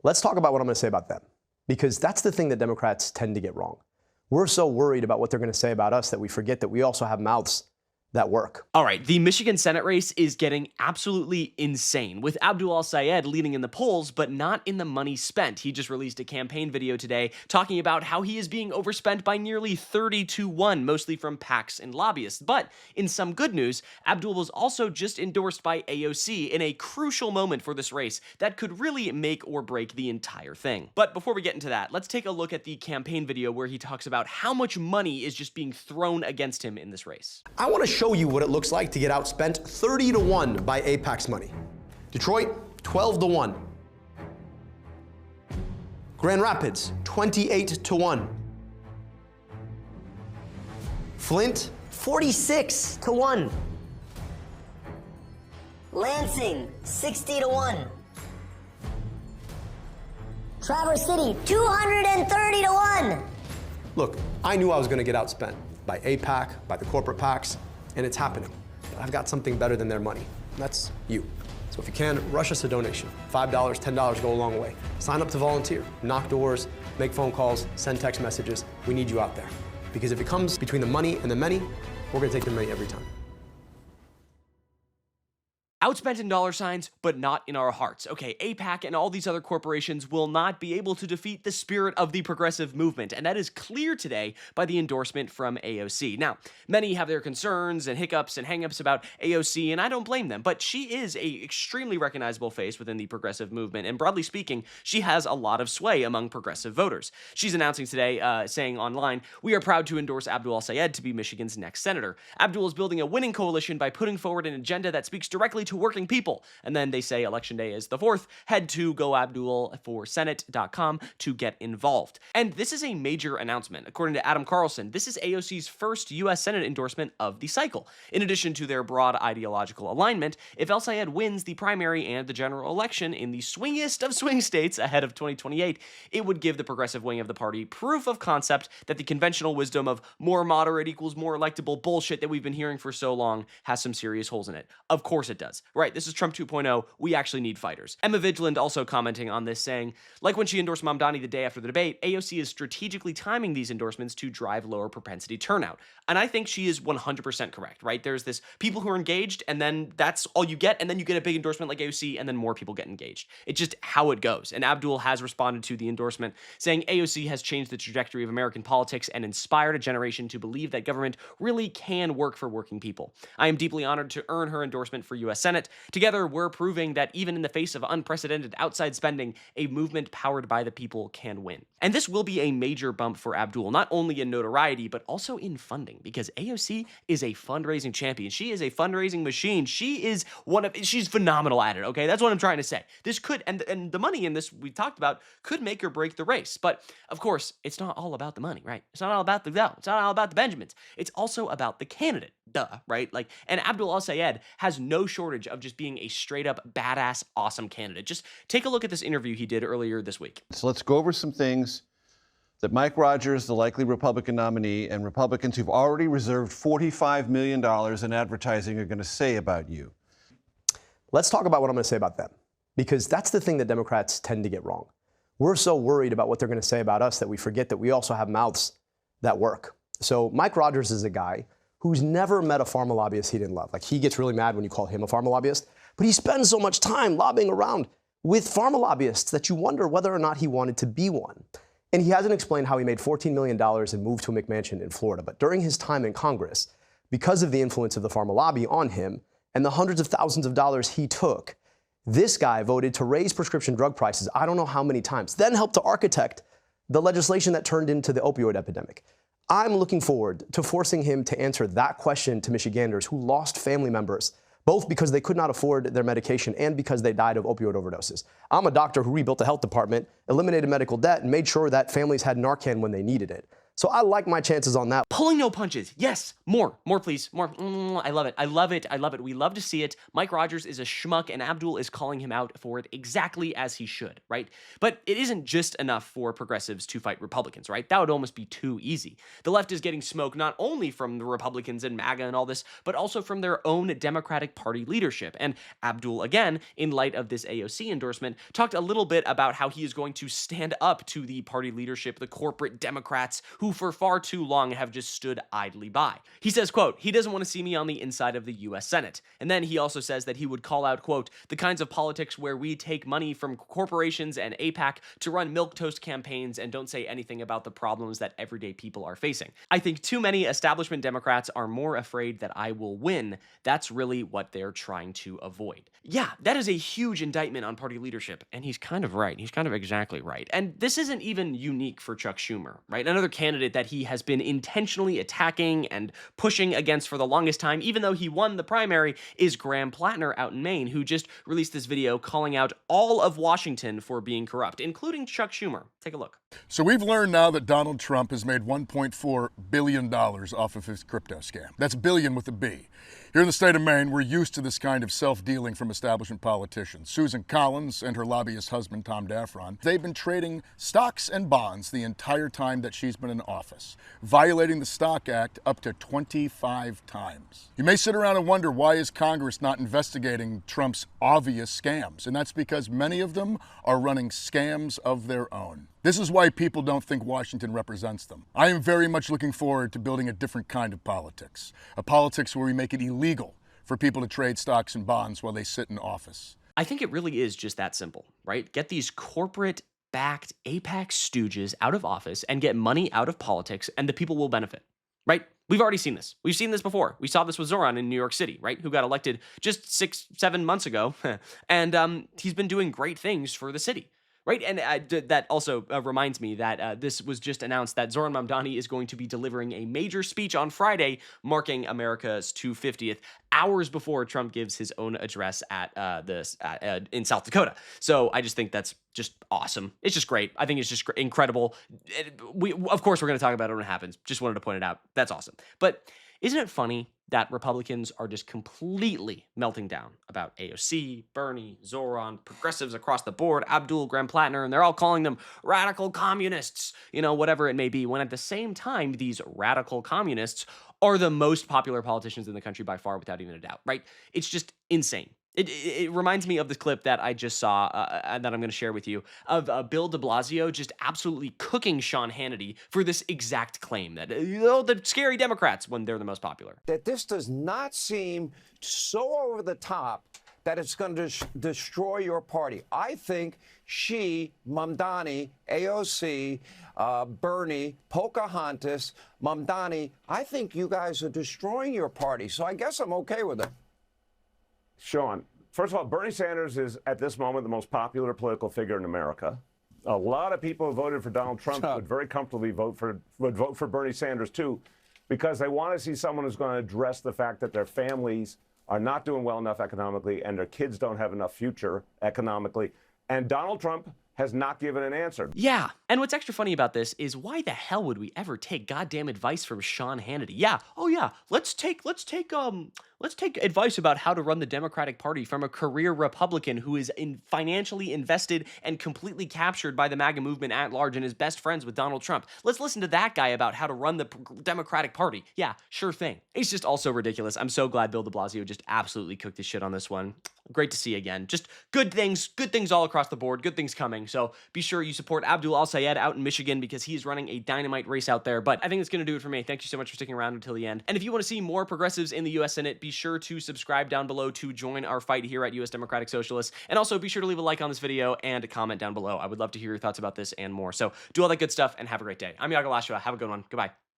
Let's talk about what I'm going to say about them, because that's the thing that Democrats tend to get wrong. We're so worried about what they're going to say about us that we forget that we also have mouths that work. All right, the Michigan Senate race is getting absolutely insane, with Abdul El-Sayed leading in the polls, but not in the money spent. He just released a campaign video today talking about how he is being overspent by nearly 30-1, mostly from PACs and lobbyists. But in some good news, Abdul was also just endorsed by AOC in a crucial moment for this race that could really make or break the entire thing. But before we get into that, let's take a look at the campaign video where he talks about how much money is just being thrown against him in this race. I want to show you what it looks like to get outspent 30-1 by AIPAC's money. Detroit, 12-1. Grand Rapids, 28-1. Flint, 46-1. Lansing, 60-1. Traverse City, 230-1. Look, I knew I was going to get outspent by AIPAC, by the corporate PACs, and it's happening. But I've got something better than their money, and that's you. So if you can, rush us a donation. $5, $10 go a long way. Sign up to volunteer, knock doors, make phone calls, send text messages. We need you out there. Because if it comes between the money and the many, we're going to take the money every time. Outspent in dollar signs, but not in our hearts. Okay, AIPAC and all these other corporations will not be able to defeat the spirit of the progressive movement, and that is clear today by the endorsement from AOC. Now, many have their concerns and hiccups and hangups about AOC, and I don't blame them, but she is a extremely recognizable face within the progressive movement, and broadly speaking, she has a lot of sway among progressive voters. She's announcing today, saying online, "We are proud to endorse Abdul El-Sayed to be Michigan's next senator. Abdul is building a winning coalition by putting forward an agenda that speaks directly to working people." And then they say election day is the 4th. Head to goabdulforsenate.com to get involved. And this is a major announcement. According to Adam Carlson, this is AOC's first U.S. Senate endorsement of the cycle. In addition to their broad ideological alignment, if El-Sayed wins the primary and the general election in the swingiest of swing states ahead of 2028, it would give the progressive wing of the party proof of concept that the conventional wisdom of more moderate equals more electable bullshit that we've been hearing for so long has some serious holes in it. Of course it does. Right, this is Trump 2.0. We actually need fighters. Emma Vigilant also commenting on this, saying, like when she endorsed Mamdani the day after the debate, AOC is strategically timing these endorsements to drive lower propensity turnout. And I think she is 100% correct, right? There's this people who are engaged, and then that's all you get, and then you get a big endorsement like AOC, and then more people get engaged. It's just how it goes. And Abdul has responded to the endorsement, saying AOC has changed the trajectory of American politics and inspired a generation to believe that government really can work for working people. I am deeply honored to earn her endorsement for U.S. Senate. Together, we're proving that even in the face of unprecedented outside spending, a movement powered by the people can win. And this will be a major bump for Abdul, not only in notoriety, but also in funding, because AOC is a fundraising champion. She is a fundraising machine. She's phenomenal at it, okay? That's what I'm trying to say. This could, and the money in this we talked about, could make or break the race. But, of course, it's not all about the money, right? It's not all about the dough. It's not all about the Benjamins. It's also about the candidate, right? And Abdul El-Sayed has no shortage of just being a straight up badass, awesome candidate. Just take a look at this interview he did earlier this week. So let's go over some things that Mike Rogers, the likely Republican nominee, and Republicans who've already reserved $45 million in advertising are going to say about you. Let's talk about what I'm going to say about them, because that's the thing that Democrats tend to get wrong. We're so worried about what they're going to say about us that we forget that we also have mouths that work. So Mike Rogers is a guy who's never met a pharma lobbyist he didn't love. Like, he gets really mad when you call him a pharma lobbyist, but he spends so much time lobbying around with pharma lobbyists that you wonder whether or not he wanted to be one. And he hasn't explained how he made $14 million and moved to a McMansion in Florida. But during his time in Congress, because of the influence of the pharma lobby on him and the hundreds of thousands of dollars he took, this guy voted to raise prescription drug prices I don't know how many times, then helped to architect the legislation that turned into the opioid epidemic. I'm looking forward to forcing him to answer that question to Michiganders who lost family members, both because they could not afford their medication and because they died of opioid overdoses. I'm a doctor who rebuilt the health department, eliminated medical debt, and made sure that families had Narcan when they needed it. So I like my chances on that. Pulling no punches. Yes, more please, more. I love it. I love it. I love it. We love to see it. Mike Rogers is a schmuck and Abdul is calling him out for it exactly as he should, right? But it isn't just enough for progressives to fight Republicans, right? That would almost be too easy. The left is getting smoke not only from the Republicans and MAGA and all this, but also from their own Democratic Party leadership. And Abdul, again, in light of this AOC endorsement, talked a little bit about how he is going to stand up to the party leadership, the corporate Democrats, who for far too long have just stood idly by. He says, quote, he doesn't want to see me on the inside of the US Senate. And then he also says that he would call out, quote, the kinds of politics where we take money from corporations and AIPAC to run milquetoast campaigns and don't say anything about the problems that everyday people are facing. I think too many establishment Democrats are more afraid that I will win. That's really what they're trying to avoid. Yeah, that is a huge indictment on party leadership. And he's kind of right. He's kind of exactly right. And this isn't even unique for Chuck Schumer, right? Another candidate that he has been intentionally attacking and pushing against for the longest time, even though he won the primary, is Graham Plattner out in Maine, who just released this video calling out all of Washington for being corrupt, including Chuck Schumer. Take a look. So we've learned now that Donald Trump has made $1.4 billion off of his crypto scam. That's billion with a B. Here in the state of Maine, we're used to this kind of self-dealing from establishment politicians. Susan Collins and her lobbyist husband, Tom Daffron, they've been trading stocks and bonds the entire time that she's been in office, violating the Stock Act up to 25 times. You may sit around and wonder, why is Congress not investigating Trump's obvious scams? And that's because many of them are running scams of their own. This is why people don't think Washington represents them. I am very much looking forward to building a different kind of politics, a politics where we make it illegal for people to trade stocks and bonds while they sit in office. I think it really is just that simple, right? Get these corporate-backed AIPAC stooges out of office and get money out of politics, and the people will benefit, right? We've already seen this. We've seen this before. We saw this with Zoran in New York City, right? Who got elected just 6-7 months ago, and he's been doing great things for the city. Right, and that also reminds me that this was just announced that Zoran Mamdani is going to be delivering a major speech on Friday marking America's 250th, hours before Trump gives his own address at in South Dakota. So I just think that's just awesome. It's just great. I think it's just incredible. Of course, we're going to talk about it when it happens. Just wanted to point it out. That's awesome. But isn't it funny that Republicans are just completely melting down about AOC, Bernie, Zoran, progressives across the board, Abdul, Graham Plattner, and they're all calling them radical communists, you know, whatever it may be, when at the same time, these radical communists are the most popular politicians in the country by far, without even a doubt, right? It's just insane. It reminds me of this clip that I just saw that I'm going to share with you of Bill de Blasio just absolutely cooking Sean Hannity for this exact claim that, the scary Democrats when they're the most popular. That this does not seem so over the top that it's going to destroy your party. I think she, Mamdani, AOC, Bernie, Pocahontas, Mamdani, I think you guys are destroying your party. So I guess I'm okay with it. Sean, first of all, Bernie Sanders is at this moment the most popular political figure in America. A lot of people who voted for Donald Trump would very comfortably vote for Bernie Sanders too, because they want to see someone who's going to address the fact that their families are not doing well enough economically and their kids don't have enough future economically. And Donald Trump has not given an answer. Yeah, and what's extra funny about this is why the hell would we ever take goddamn advice from Sean Hannity? Yeah, oh yeah, let's take advice about how to run the Democratic Party from a career Republican who is financially invested and completely captured by the MAGA movement at large and is best friends with Donald Trump. Let's listen to that guy about how to run the Democratic Party. Yeah, sure thing. It's just all so ridiculous. I'm so glad Bill de Blasio just absolutely cooked his shit on this one. Great to see again. Just good things all across the board, good things coming. So be sure you support Abdul El-Sayed out in Michigan because he's running a dynamite race out there. But I think it's going to do it for me. Thank you so much for sticking around until the end. And if you want to see more progressives in the U.S. Senate, be sure to subscribe down below to join our fight here at U.S. Democratic Socialists. And also be sure to leave a like on this video and comment down below. I would love to hear your thoughts about this and more. So do all that good stuff and have a great day. I'm Iago Lashua. Have a good one. Goodbye.